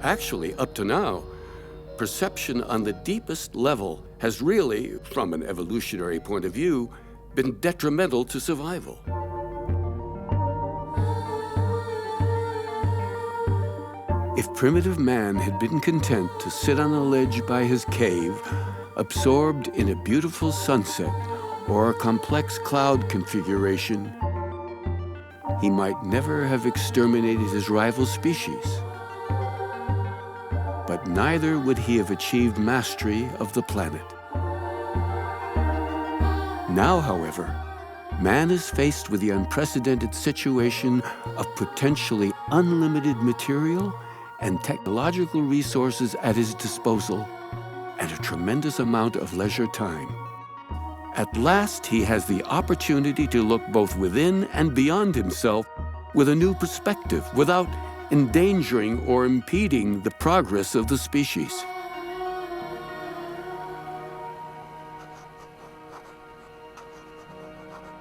Actually, up to now, perception on the deepest level has really, from an evolutionary point of view, been detrimental to survival. If primitive man had been content to sit on a ledge by his cave, absorbed in a beautiful sunset or a complex cloud configuration, he might never have exterminated his rival species. But neither would he have achieved mastery of the planet. Now, however, man is faced with the unprecedented situation of potentially unlimited material and technological resources at his disposal, and a tremendous amount of leisure time. At last, he has the opportunity to look both within and beyond himself with a new perspective without endangering or impeding the progress of the species.